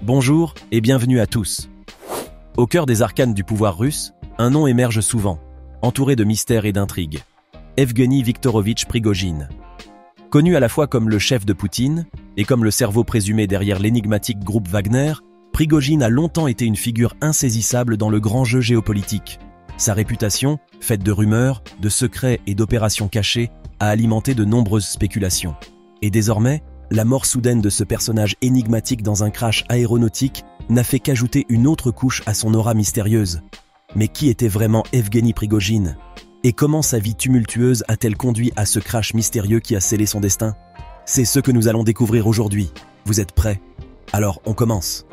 Bonjour et bienvenue à tous. Au cœur des arcanes du pouvoir russe, un nom émerge souvent, entouré de mystères et d'intrigues. Evgueni Viktorovitch Prigojine. Connu à la fois comme le chef de Poutine et comme le cerveau présumé derrière l'énigmatique groupe Wagner, Prigojine a longtemps été une figure insaisissable dans le grand jeu géopolitique. Sa réputation, faite de rumeurs, de secrets et d'opérations cachées, a alimenté de nombreuses spéculations. Et désormais, la mort soudaine de ce personnage énigmatique dans un crash aéronautique n'a fait qu'ajouter une autre couche à son aura mystérieuse. Mais qui était vraiment Evgueni Prigojine? Et comment sa vie tumultueuse a-t-elle conduit à ce crash mystérieux qui a scellé son destin? C'est ce que nous allons découvrir aujourd'hui. Vous êtes prêts? Alors on commence.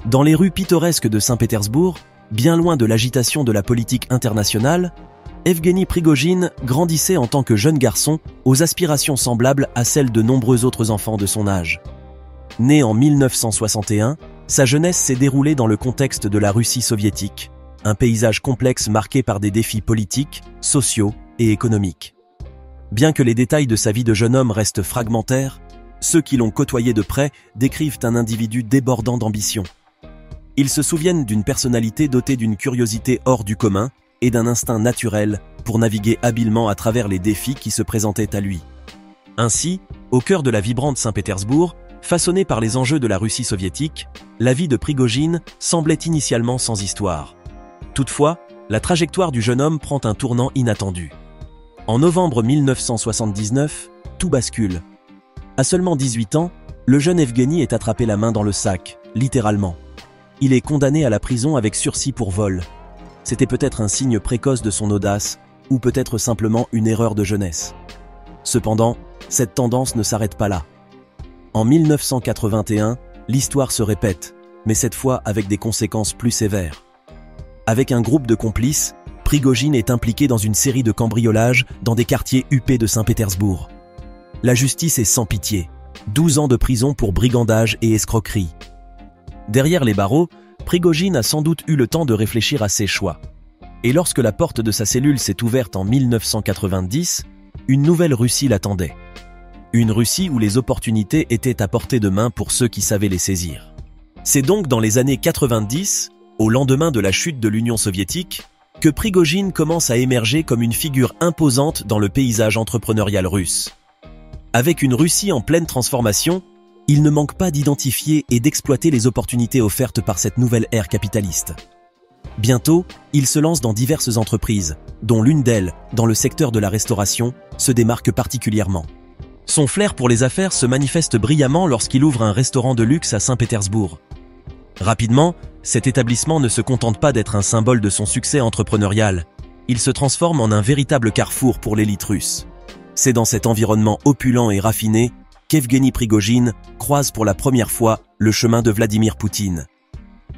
Dans les rues pittoresques de Saint-Pétersbourg, bien loin de l'agitation de la politique internationale, Evgueni Prigojine grandissait en tant que jeune garçon aux aspirations semblables à celles de nombreux autres enfants de son âge. Né en 1961, sa jeunesse s'est déroulée dans le contexte de la Russie soviétique, un paysage complexe marqué par des défis politiques, sociaux et économiques. Bien que les détails de sa vie de jeune homme restent fragmentaires, ceux qui l'ont côtoyé de près décrivent un individu débordant d'ambition. Ils se souviennent d'une personnalité dotée d'une curiosité hors du commun et d'un instinct naturel pour naviguer habilement à travers les défis qui se présentaient à lui. Ainsi, au cœur de la vibrante Saint-Pétersbourg, façonnée par les enjeux de la Russie soviétique, la vie de Prigojine semblait initialement sans histoire. Toutefois, la trajectoire du jeune homme prend un tournant inattendu. En novembre 1979, tout bascule. À seulement 18 ans, le jeune Evgueni est attrapé la main dans le sac, littéralement. Il est condamné à la prison avec sursis pour vol. C'était peut-être un signe précoce de son audace, ou peut-être simplement une erreur de jeunesse. Cependant, cette tendance ne s'arrête pas là. En 1981, l'histoire se répète, mais cette fois avec des conséquences plus sévères. Avec un groupe de complices, Prigojine est impliqué dans une série de cambriolages dans des quartiers huppés de Saint-Pétersbourg. La justice est sans pitié. 12 ans de prison pour brigandage et escroquerie. Derrière les barreaux, Prigojine a sans doute eu le temps de réfléchir à ses choix. Et lorsque la porte de sa cellule s'est ouverte en 1990, une nouvelle Russie l'attendait. Une Russie où les opportunités étaient à portée de main pour ceux qui savaient les saisir. C'est donc dans les années 90, au lendemain de la chute de l'Union soviétique, que Prigojine commence à émerger comme une figure imposante dans le paysage entrepreneurial russe. Avec une Russie en pleine transformation, il ne manque pas d'identifier et d'exploiter les opportunités offertes par cette nouvelle ère capitaliste. Bientôt, il se lance dans diverses entreprises, dont l'une d'elles, dans le secteur de la restauration, se démarque particulièrement. Son flair pour les affaires se manifeste brillamment lorsqu'il ouvre un restaurant de luxe à Saint-Pétersbourg. Rapidement, cet établissement ne se contente pas d'être un symbole de son succès entrepreneurial. Il se transforme en un véritable carrefour pour l'élite russe. C'est dans cet environnement opulent et raffiné qu'Evgueni Prigojine croise pour la première fois le chemin de Vladimir Poutine.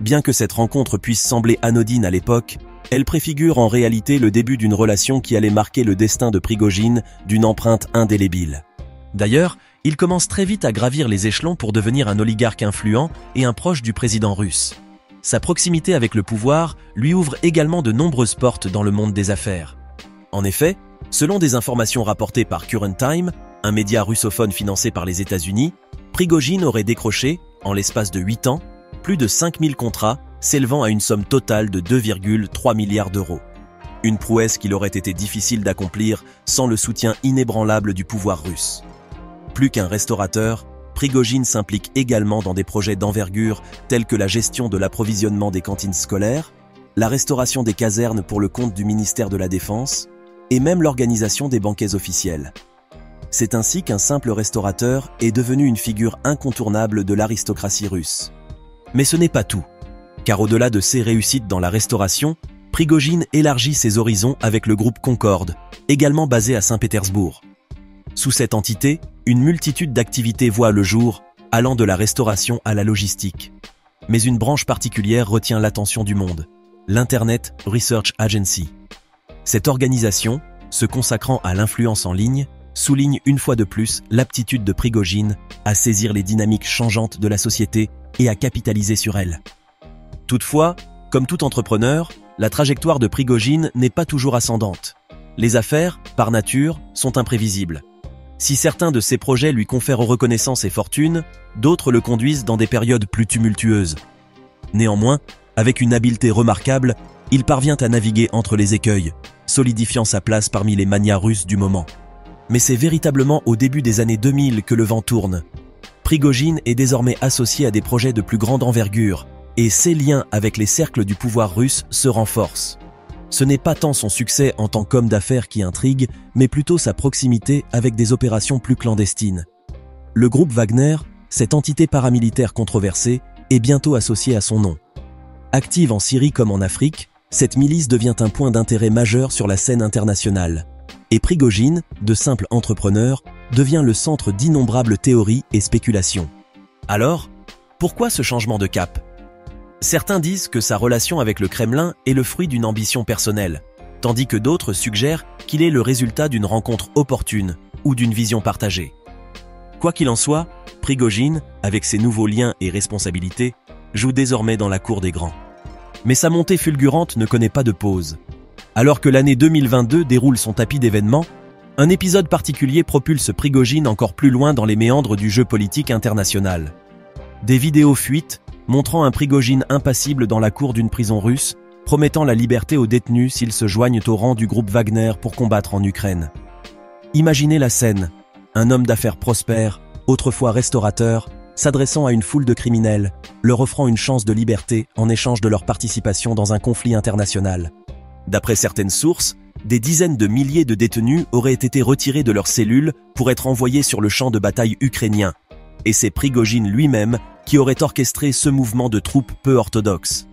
Bien que cette rencontre puisse sembler anodine à l'époque, elle préfigure en réalité le début d'une relation qui allait marquer le destin de Prigojine d'une empreinte indélébile. D'ailleurs, il commence très vite à gravir les échelons pour devenir un oligarque influent et un proche du président russe. Sa proximité avec le pouvoir lui ouvre également de nombreuses portes dans le monde des affaires. En effet, selon des informations rapportées par Current Time, un média russophone financé par les États-Unis, Prigojine aurait décroché, en l'espace de 8 ans, plus de 5000 contrats s'élevant à une somme totale de 2,3 milliards d'euros. Une prouesse qu'il aurait été difficile d'accomplir sans le soutien inébranlable du pouvoir russe. Plus qu'un restaurateur, Prigojine s'implique également dans des projets d'envergure tels que la gestion de l'approvisionnement des cantines scolaires, la restauration des casernes pour le compte du ministère de la Défense et même l'organisation des banquets officiels. C'est ainsi qu'un simple restaurateur est devenu une figure incontournable de l'aristocratie russe. Mais ce n'est pas tout, car au-delà de ses réussites dans la restauration, Prigojine élargit ses horizons avec le groupe Concorde, également basé à Saint-Pétersbourg. Sous cette entité, une multitude d'activités voient le jour, allant de la restauration à la logistique. Mais une branche particulière retient l'attention du monde, l'Internet Research Agency. Cette organisation, se consacrant à l'influence en ligne, souligne une fois de plus l'aptitude de Prigojine à saisir les dynamiques changeantes de la société et à capitaliser sur elles. Toutefois, comme tout entrepreneur, la trajectoire de Prigojine n'est pas toujours ascendante. Les affaires, par nature, sont imprévisibles. Si certains de ces projets lui confèrent reconnaissance et fortune, d'autres le conduisent dans des périodes plus tumultueuses. Néanmoins, avec une habileté remarquable, il parvient à naviguer entre les écueils, solidifiant sa place parmi les magnats russes du moment. Mais c'est véritablement au début des années 2000 que le vent tourne. Prigojine est désormais associé à des projets de plus grande envergure, et ses liens avec les cercles du pouvoir russe se renforcent. Ce n'est pas tant son succès en tant qu'homme d'affaires qui intrigue, mais plutôt sa proximité avec des opérations plus clandestines. Le groupe Wagner, cette entité paramilitaire controversée, est bientôt associée à son nom. Active en Syrie comme en Afrique, cette milice devient un point d'intérêt majeur sur la scène internationale. Et Prigojine, de simple entrepreneur, devient le centre d'innombrables théories et spéculations. Alors, pourquoi ce changement de cap ? Certains disent que sa relation avec le Kremlin est le fruit d'une ambition personnelle, tandis que d'autres suggèrent qu'il est le résultat d'une rencontre opportune ou d'une vision partagée. Quoi qu'il en soit, Prigojine, avec ses nouveaux liens et responsabilités, joue désormais dans la cour des grands. Mais sa montée fulgurante ne connaît pas de pause. Alors que l'année 2022 déroule son tapis d'événements, un épisode particulier propulse Prigojine encore plus loin dans les méandres du jeu politique international. Des vidéos fuitent, montrant un Prigojine impassible dans la cour d'une prison russe, promettant la liberté aux détenus s'ils se joignent au rang du groupe Wagner pour combattre en Ukraine. Imaginez la scène, un homme d'affaires prospère, autrefois restaurateur, s'adressant à une foule de criminels, leur offrant une chance de liberté en échange de leur participation dans un conflit international. D'après certaines sources, des dizaines de milliers de détenus auraient été retirés de leurs cellules pour être envoyés sur le champ de bataille ukrainien. Et c'est Prigojine lui-même qui aurait orchestré ce mouvement de troupes peu orthodoxes.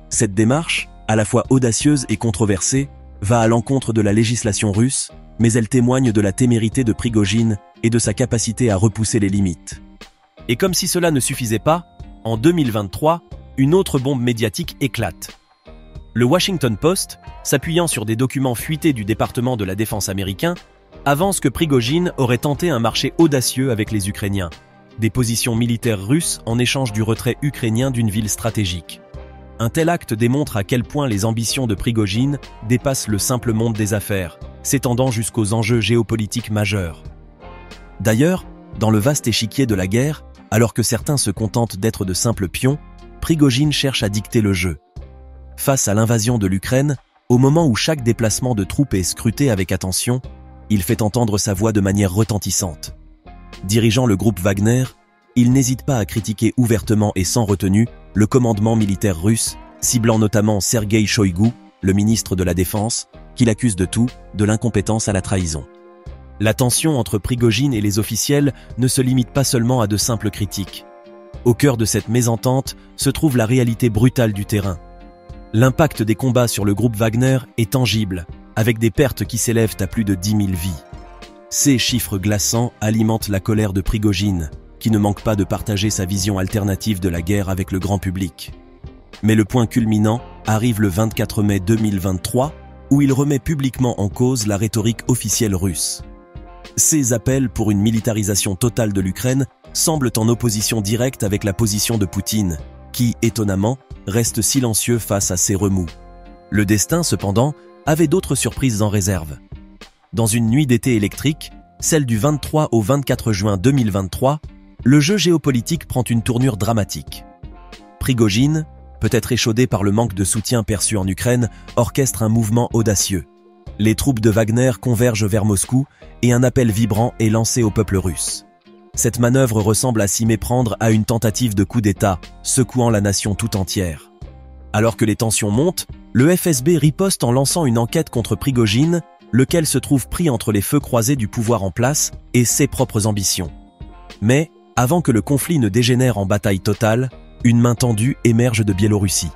Cette démarche, à la fois audacieuse et controversée, va à l'encontre de la législation russe, mais elle témoigne de la témérité de Prigojine et de sa capacité à repousser les limites. Et comme si cela ne suffisait pas, en 2023, une autre bombe médiatique éclate. Le Washington Post, s'appuyant sur des documents fuités du département de la défense américain, avance que Prigojine aurait tenté un marché audacieux avec les Ukrainiens, des positions militaires russes en échange du retrait ukrainien d'une ville stratégique. Un tel acte démontre à quel point les ambitions de Prigojine dépassent le simple monde des affaires, s'étendant jusqu'aux enjeux géopolitiques majeurs. D'ailleurs, dans le vaste échiquier de la guerre, alors que certains se contentent d'être de simples pions, Prigojine cherche à dicter le jeu. Face à l'invasion de l'Ukraine, au moment où chaque déplacement de troupes est scruté avec attention, il fait entendre sa voix de manière retentissante. Dirigeant le groupe Wagner, il n'hésite pas à critiquer ouvertement et sans retenue le commandement militaire russe, ciblant notamment Sergueï Shoïgu, le ministre de la Défense, qu'il accuse de tout, de l'incompétence à la trahison. La tension entre Prigojine et les officiels ne se limite pas seulement à de simples critiques. Au cœur de cette mésentente se trouve la réalité brutale du terrain. L'impact des combats sur le groupe Wagner est tangible, avec des pertes qui s'élèvent à plus de 10 000 vies. Ces chiffres glaçants alimentent la colère de Prigojine, qui ne manque pas de partager sa vision alternative de la guerre avec le grand public. Mais le point culminant arrive le 24 mai 2023, où il remet publiquement en cause la rhétorique officielle russe. Ces appels pour une militarisation totale de l'Ukraine semblent en opposition directe avec la position de Poutine, qui, étonnamment, reste silencieux face à ces remous. Le destin, cependant, avait d'autres surprises en réserve. Dans une nuit d'été électrique, celle du 23 au 24 juin 2023, le jeu géopolitique prend une tournure dramatique. Prigojine, peut-être échaudé par le manque de soutien perçu en Ukraine, orchestre un mouvement audacieux. Les troupes de Wagner convergent vers Moscou et un appel vibrant est lancé au peuple russe. Cette manœuvre ressemble à s'y méprendre à une tentative de coup d'État, secouant la nation tout entière. Alors que les tensions montent, le FSB riposte en lançant une enquête contre Prigojine, lequel se trouve pris entre les feux croisés du pouvoir en place et ses propres ambitions. Mais, avant que le conflit ne dégénère en bataille totale, une main tendue émerge de Biélorussie.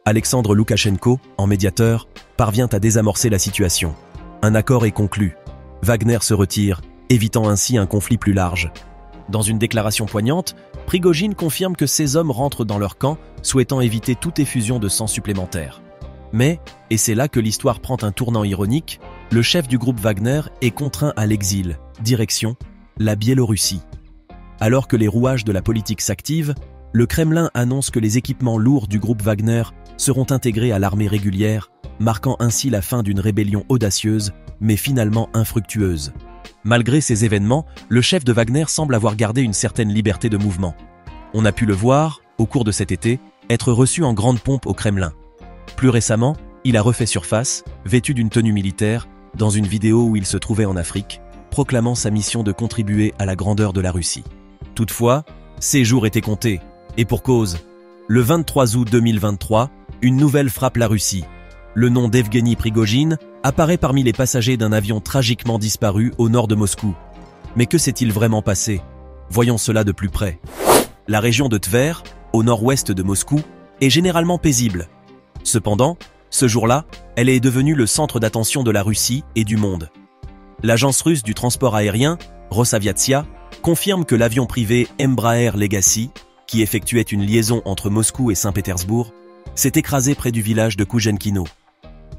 Alexandre Loukachenko, en médiateur, parvient à désamorcer la situation. Un accord est conclu. Wagner se retire, évitant ainsi un conflit plus large. Dans une déclaration poignante, Prigojine confirme que ses hommes rentrent dans leur camp, souhaitant éviter toute effusion de sang supplémentaire. Mais, et c'est là que l'histoire prend un tournant ironique, le chef du groupe Wagner est contraint à l'exil, direction la Biélorussie. Alors que les rouages de la politique s'activent, le Kremlin annonce que les équipements lourds du groupe Wagner seront intégrés à l'armée régulière, marquant ainsi la fin d'une rébellion audacieuse, mais finalement infructueuse. Malgré ces événements, le chef de Wagner semble avoir gardé une certaine liberté de mouvement. On a pu le voir, au cours de cet été, être reçu en grande pompe au Kremlin. Plus récemment, il a refait surface, vêtu d'une tenue militaire, dans une vidéo où il se trouvait en Afrique, proclamant sa mission de contribuer à la grandeur de la Russie. Toutefois, ces jours étaient comptés, et pour cause. Le 23 août 2023, une nouvelle frappe la Russie. Le nom d'Evgeny Prigojine apparaît parmi les passagers d'un avion tragiquement disparu au nord de Moscou. Mais que s'est-il vraiment passé? Voyons cela de plus près. La région de Tver, au nord-ouest de Moscou, est généralement paisible. Cependant, ce jour-là, elle est devenue le centre d'attention de la Russie et du monde. L'agence russe du transport aérien, Rosaviatsia, confirme que l'avion privé Embraer Legacy, qui effectuait une liaison entre Moscou et Saint-Pétersbourg, s'est écrasé près du village de Koujenkino.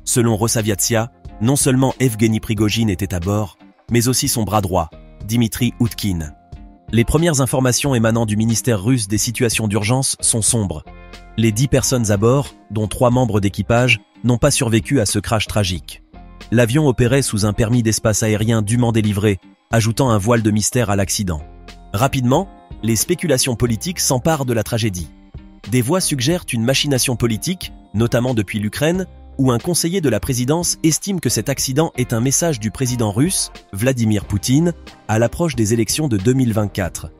Selon Rosaviatsia, non seulement Evgeny Prigojine était à bord, mais aussi son bras droit, Dimitri Utkin. Les premières informations émanant du ministère russe des situations d'urgence sont sombres. Les 10 personnes à bord, dont 3 membres d'équipage, n'ont pas survécu à ce crash tragique. L'avion opérait sous un permis d'espace aérien dûment délivré, ajoutant un voile de mystère à l'accident. Rapidement, les spéculations politiques s'emparent de la tragédie. Des voix suggèrent une machination politique, notamment depuis l'Ukraine, où un conseiller de la présidence estime que cet accident est un message du président russe, Vladimir Poutine, à l'approche des élections de 2024.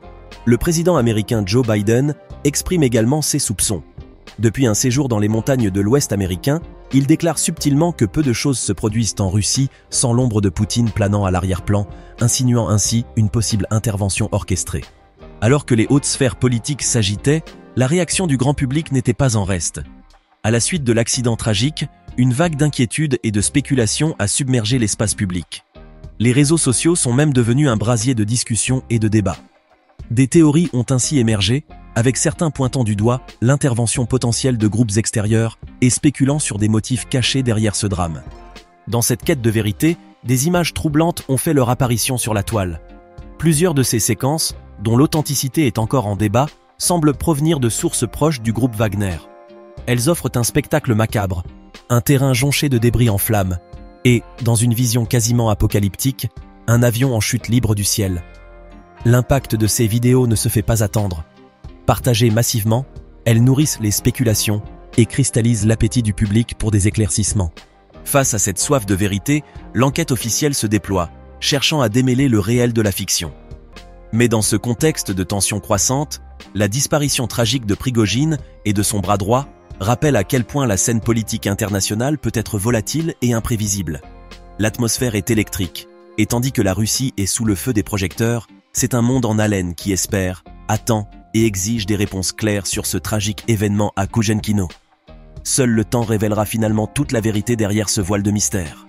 Le président américain Joe Biden exprime également ses soupçons. Depuis un séjour dans les montagnes de l'Ouest américain, il déclare subtilement que peu de choses se produisent en Russie sans l'ombre de Poutine planant à l'arrière-plan, insinuant ainsi une possible intervention orchestrée. Alors que les hautes sphères politiques s'agitaient, la réaction du grand public n'était pas en reste. À la suite de l'accident tragique, une vague d'inquiétude et de spéculation a submergé l'espace public. Les réseaux sociaux sont même devenus un brasier de discussion et de débat. Des théories ont ainsi émergé, avec certains pointant du doigt l'intervention potentielle de groupes extérieurs et spéculant sur des motifs cachés derrière ce drame. Dans cette quête de vérité, des images troublantes ont fait leur apparition sur la toile. Plusieurs de ces séquences, dont l'authenticité est encore en débat, semblent provenir de sources proches du groupe Wagner. Elles offrent un spectacle macabre, un terrain jonché de débris en flammes, et, dans une vision quasiment apocalyptique, un avion en chute libre du ciel. L'impact de ces vidéos ne se fait pas attendre. Partagées massivement, elles nourrissent les spéculations et cristallisent l'appétit du public pour des éclaircissements. Face à cette soif de vérité, l'enquête officielle se déploie, cherchant à démêler le réel de la fiction. Mais dans ce contexte de tension croissante, la disparition tragique de Prigojine et de son bras droit rappelle à quel point la scène politique internationale peut être volatile et imprévisible. L'atmosphère est électrique, et tandis que la Russie est sous le feu des projecteurs, c'est un monde en haleine qui espère, attend et exige des réponses claires sur ce tragique événement à Koujenkino. Seul le temps révélera finalement toute la vérité derrière ce voile de mystère.